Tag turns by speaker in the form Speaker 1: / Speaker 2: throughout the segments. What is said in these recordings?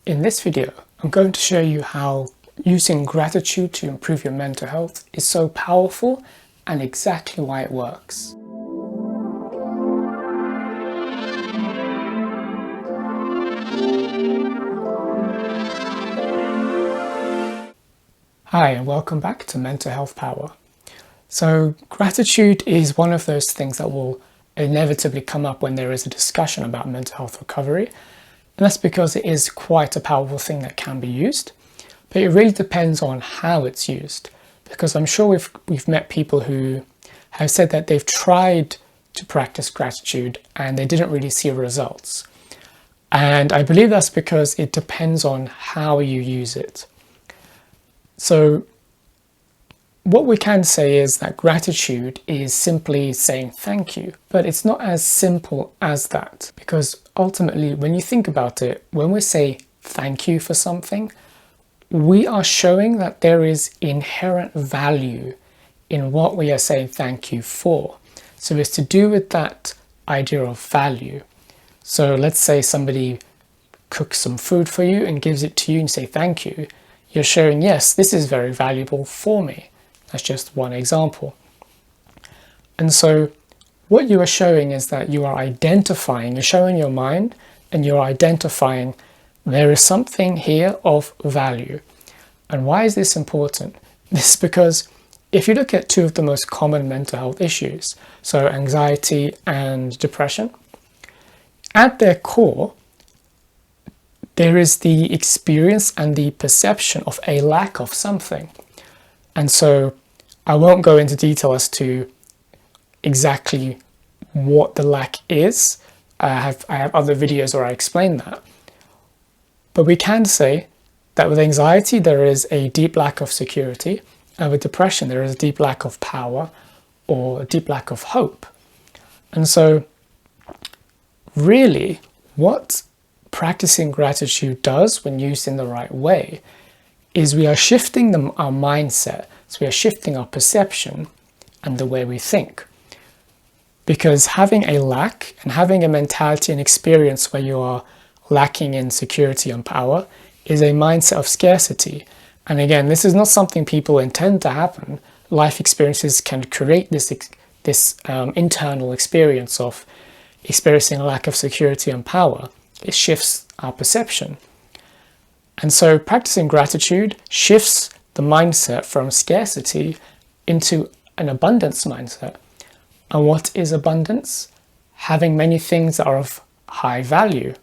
Speaker 1: In this video, I'm going to show you how using gratitude to improve your mental health is so powerful and exactly why it works. Hi, and welcome back to Mental Health Power. So gratitude is one of those things that will inevitably come up when there is a discussion about mental health recovery. And that's because it is quite a powerful thing that can be used, but it really depends on how it's used. Because I'm sure we've met people who have said that they've tried to practice gratitude and they didn't really see results. And I believe that's because it depends on how you use it. So what we can say is that gratitude is simply saying thank you, but it's not as simple as that, because ultimately when you think about it, when we say thank you for something, we are showing that there is inherent value in what we are saying thank you for. So it's to do with that idea of value. So let's say somebody cooks some food for you and gives it to you and say thank you. You're showing, yes, this is very valuable for me. That's just one example. And so what you are showing is that you are identifying, you're showing your mind and you're identifying there is something here of value. And why is this important? This is because if you look at two of the most common mental health issues, so anxiety and depression, at their core, there is the experience and the perception of a lack of something. And so I won't go into detail as to exactly what the lack is. I have other videos where I explain that. But we can say that with anxiety, there is a deep lack of security. And with depression, there is a deep lack of power or a deep lack of hope. And so really, what practicing gratitude does when used in the right way is we are shifting our mindset. So we are shifting our perception and the way we think. Because having a lack and having a mentality and experience where you are lacking in security and power is a mindset of scarcity. And again, this is not something people intend to happen. Life experiences can create this internal experience of experiencing a lack of security and power. It shifts our perception. And so practicing gratitude shifts the mindset from scarcity into an abundance mindset. And what is abundance? Having many things that are of high value.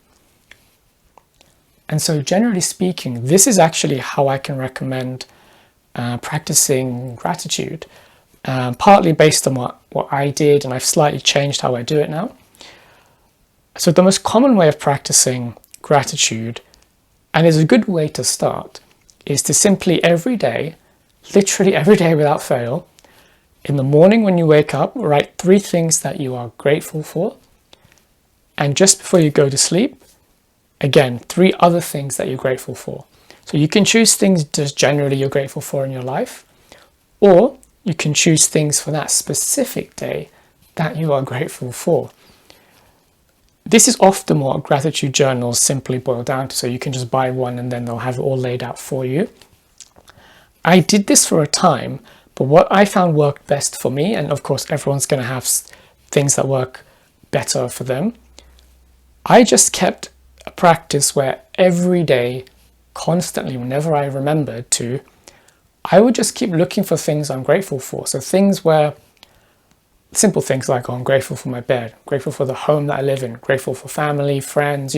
Speaker 1: And so generally speaking, this is actually how I can recommend practicing gratitude, partly based on what I did, and I've slightly changed how I do it now. So the most common way of practicing gratitude, and is a good way to start, is to simply every day, literally every day without fail, in the morning when you wake up, write 3 things that you are grateful for. And just before you go to sleep, again, 3 other things that you're grateful for. So you can choose things just generally you're grateful for in your life, or you can choose things for that specific day that you are grateful for. This is often what gratitude journals simply boil down to, so you can just buy one and then they'll have it all laid out for you. I did this for a time, but what I found worked best for me, and of course everyone's going to have things that work better for them, I just kept a practice where every day, constantly, whenever I remembered to, I would just keep looking for things I'm grateful for. So things where simple things like, oh, I'm grateful for my bed, grateful for the home that I live in, grateful for family, friends,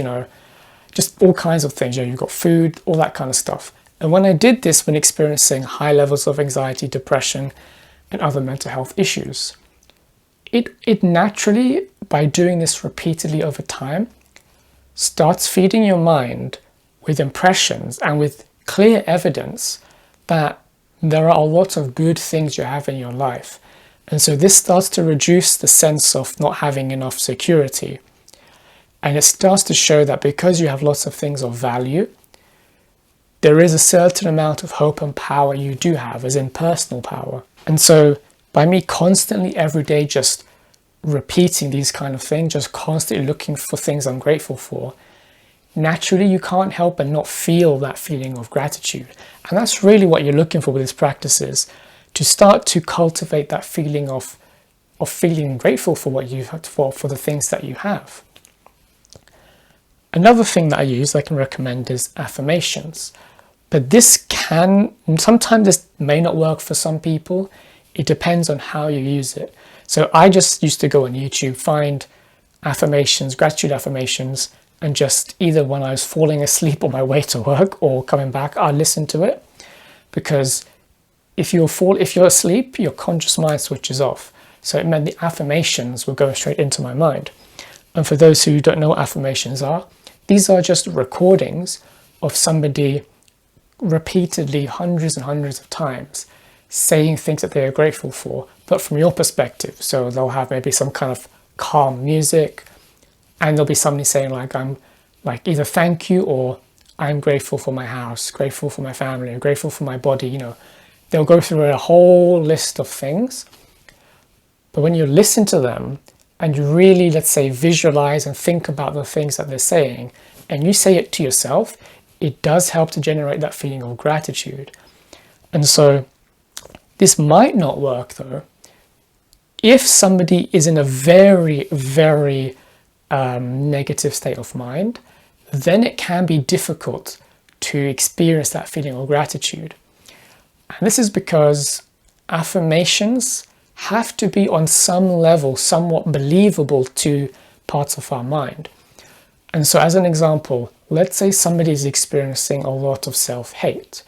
Speaker 1: just all kinds of things. You've got food, all that kind of stuff. And when I did this when experiencing high levels of anxiety, depression, and other mental health issues, it naturally, by doing this repeatedly over time, starts feeding your mind with impressions and with clear evidence that there are a lot of good things you have in your life. And so this starts to reduce the sense of not having enough security. And it starts to show that because you have lots of things of value, there is a certain amount of hope and power you do have, as in personal power. And so by me constantly every day just repeating these kind of things, just constantly looking for things I'm grateful for, naturally you can't help but not feel that feeling of gratitude. And that's really what you're looking for with these practices, to start to cultivate that feeling of feeling grateful for what you've had, for the things that you have. Another thing that I can recommend is affirmations. But sometimes this may not work for some people. It depends on how you use it. So I just used to go on YouTube, find affirmations, gratitude affirmations, and just either when I was falling asleep on my way to work or coming back, I'd listen to it. Because if you're asleep, your conscious mind switches off. So it meant the affirmations were going straight into my mind. And for those who don't know what affirmations are, these are just recordings of somebody repeatedly, hundreds and hundreds of times, saying things that they are grateful for, but from your perspective. So they'll have maybe some kind of calm music, and there'll be somebody saying I'm either thank you or I'm grateful for my house, grateful for my family, grateful for my body. They'll go through a whole list of things. But when you listen to them and you really, let's say, visualize and think about the things that they're saying, and you say it to yourself, it does help to generate that feeling of gratitude. And so this might not work though if somebody is in a very, very negative state of mind. Then it can be difficult to experience that feeling of gratitude. And this is because affirmations have to be on some level somewhat believable to parts of our mind. And so as an example, let's say somebody is experiencing a lot of self-hate.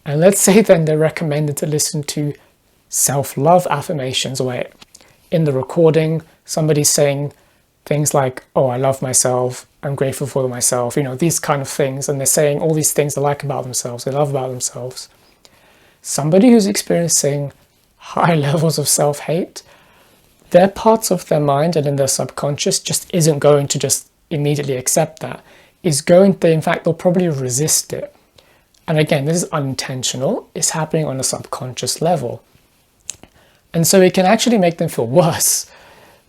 Speaker 1: And let's say then they're recommended to listen to self-love affirmations, where in the recording, somebody's saying things like, oh, I love myself, I'm grateful for myself, these kind of things. And they're saying all these things they like about themselves, they love about themselves. Somebody who's experiencing high levels of self-hate, their parts of their mind and in their subconscious just isn't going to just immediately accept that. In fact, they'll probably resist it. And again, this is unintentional. It's happening on a subconscious level. And so it can actually make them feel worse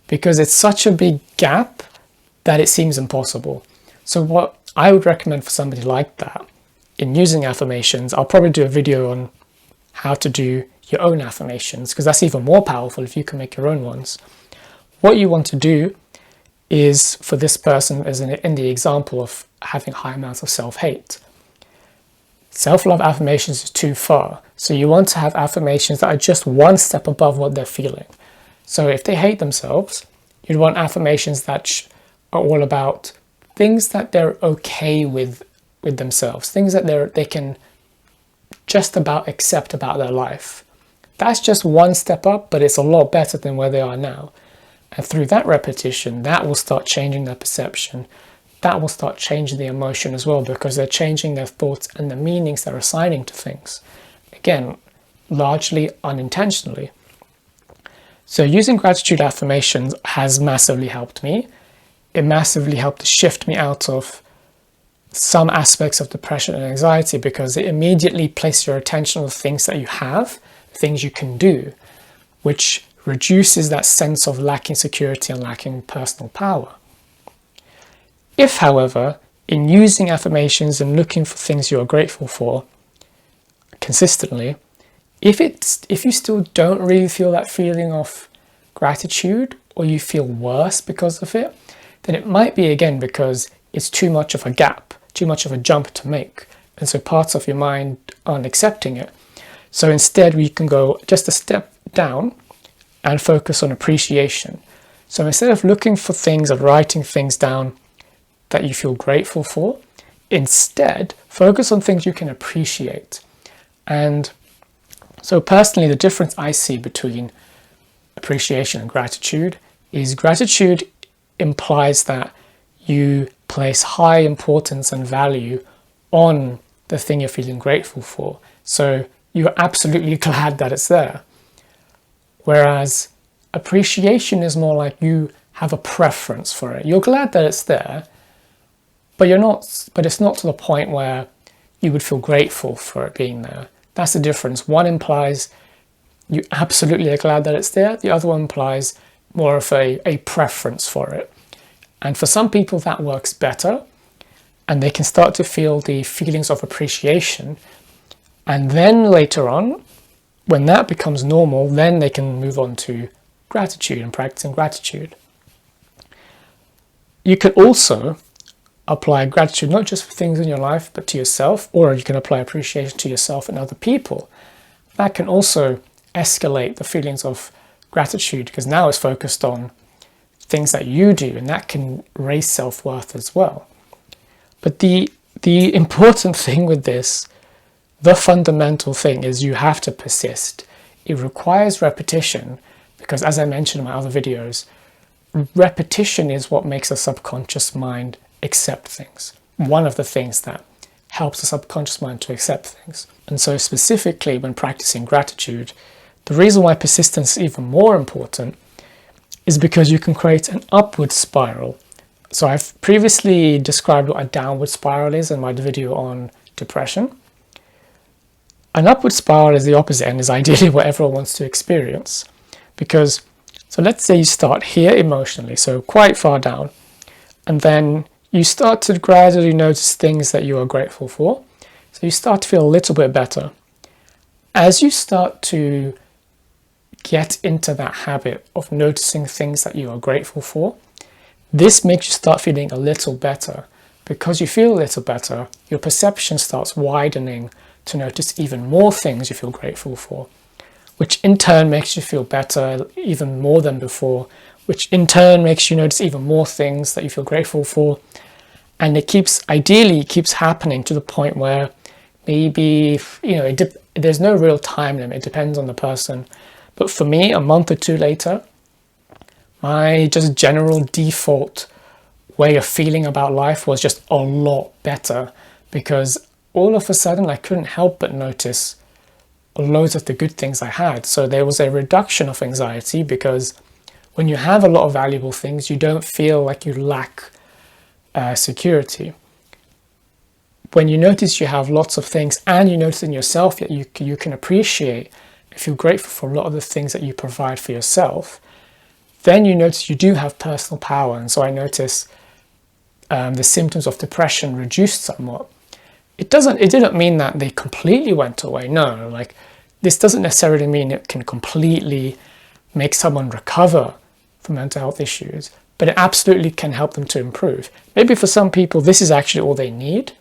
Speaker 1: because it's such a big gap that it seems impossible. So what I would recommend for somebody like that in using affirmations, I'll probably do a video on how to do your own affirmations, because that's even more powerful if you can make your own ones. What you want to do is, for this person, as in the example of having high amounts of self-hate, self-love affirmations is too far. So you want to have affirmations that are just one step above what they're feeling. So if they hate themselves, you'd want affirmations that are all about things that they're okay with themselves, things that they can just about accept about their life. That's just one step up, but it's a lot better than where they are now. And through that repetition, that will start changing their perception. That will start changing the emotion as well, because they're changing their thoughts and the meanings they're assigning to things. Again, largely unintentionally. So using gratitude affirmations has massively helped me. It massively helped to shift me out of some aspects of depression and anxiety, because it immediately places your attention on things that you have, things you can do, which reduces that sense of lacking security and lacking personal power. If, however, in using affirmations and looking for things you are grateful for consistently, if you still don't really feel that feeling of gratitude, or you feel worse because of it, then it might be again because it's too much of a gap, too much of a jump to make, and so parts of your mind aren't accepting it. So instead we can go just a step down and focus on appreciation. So instead of looking for things or writing things down that you feel grateful for, instead focus on things you can appreciate. And so personally, the difference I see between appreciation and gratitude is gratitude implies that you place high importance and value on the thing you're feeling grateful for. So you're absolutely glad that it's there. Whereas appreciation is more like you have a preference for it. You're glad that it's there, but it's not to the point where you would feel grateful for it being there. That's the difference. One implies you absolutely are glad that it's there. The other one implies more of a preference for it. And for some people that works better. and they can start to feel the feelings of appreciation. And then later on, when that becomes normal, then they can move on to gratitude and practicing gratitude. You can also apply gratitude not just for things in your life, but to yourself, or you can apply appreciation to yourself and other people. That can also escalate the feelings of gratitude, because now it's focused on things that you do, and that can raise self-worth as well. But the important thing with this, the fundamental thing, is you have to persist. It requires repetition, because as I mentioned in my other videos, repetition is what makes the subconscious mind accept things. One of the things that helps the subconscious mind to accept things. And so specifically when practicing gratitude, the reason why persistence is even more important is because you can create an upward spiral. So I've previously described what a downward spiral is in my video on depression. An upward spiral is the opposite end, is ideally what everyone wants to experience. Because, so let's say you start here emotionally, so quite far down, and then you start to gradually notice things that you are grateful for. So you start to feel a little bit better. As you start to get into that habit of noticing things that you are grateful for, this makes you start feeling a little better. Because you feel a little better, your perception starts widening to notice even more things you feel grateful for, which in turn makes you feel better even more than before, which in turn makes you notice even more things that you feel grateful for. And it ideally keeps happening to the point where maybe, there's no real time limit, it depends on the person. But for me, a month or two later, my just general default way of feeling about life was just a lot better, because all of a sudden I couldn't help but notice loads of the good things I had. So there was a reduction of anxiety, because when you have a lot of valuable things, you don't feel like you lack security. When you notice you have lots of things and you notice in yourself that you can appreciate and feel grateful for a lot of the things that you provide for yourself, then you notice you do have personal power. And so I notice the symptoms of depression reduced somewhat. It didn't mean that they completely went away. No, like this doesn't necessarily mean it can completely make someone recover from mental health issues, but it absolutely can help them to improve. Maybe for some people, this is actually all they need,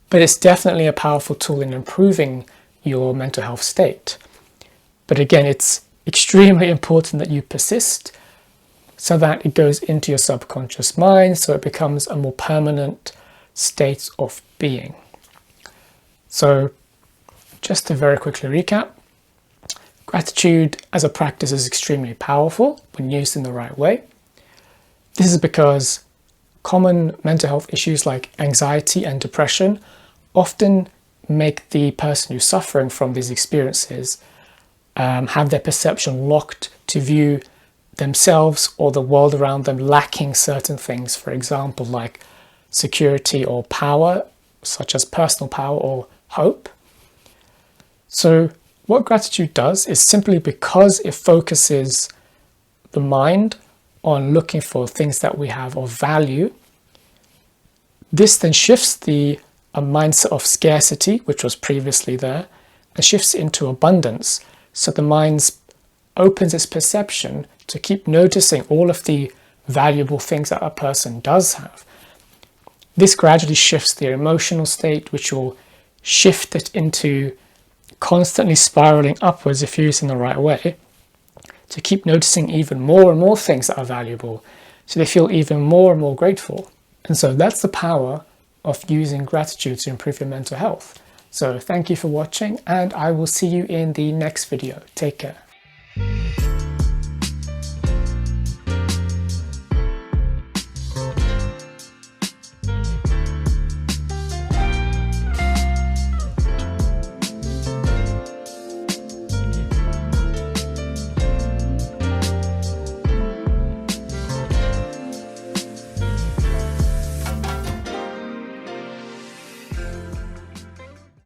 Speaker 1: but it's definitely a powerful tool in improving your mental health state. But again, it's extremely important that you persist so that it goes into your subconscious mind, so it becomes a more permanent state of being. So just to very quickly recap, gratitude as a practice is extremely powerful when used in the right way. This is because common mental health issues like anxiety and depression often make the person who's suffering from these experiences have their perception locked to view themselves or the world around them lacking certain things, for example, like security or power, such as personal power or hope. So what gratitude does is simply because it focuses the mind on looking for things that we have of value, this then shifts a mindset of scarcity, which was previously there, and shifts into abundance. So the mind opens its perception to keep noticing all of the valuable things that a person does have. This gradually shifts their emotional state, which will shift it into constantly spiraling upwards if used in the right way, to keep noticing even more and more things that are valuable, so they feel even more and more grateful. And so that's the power of using gratitude to improve your mental health. So thank you for watching, and I will see you in the next video. Take care.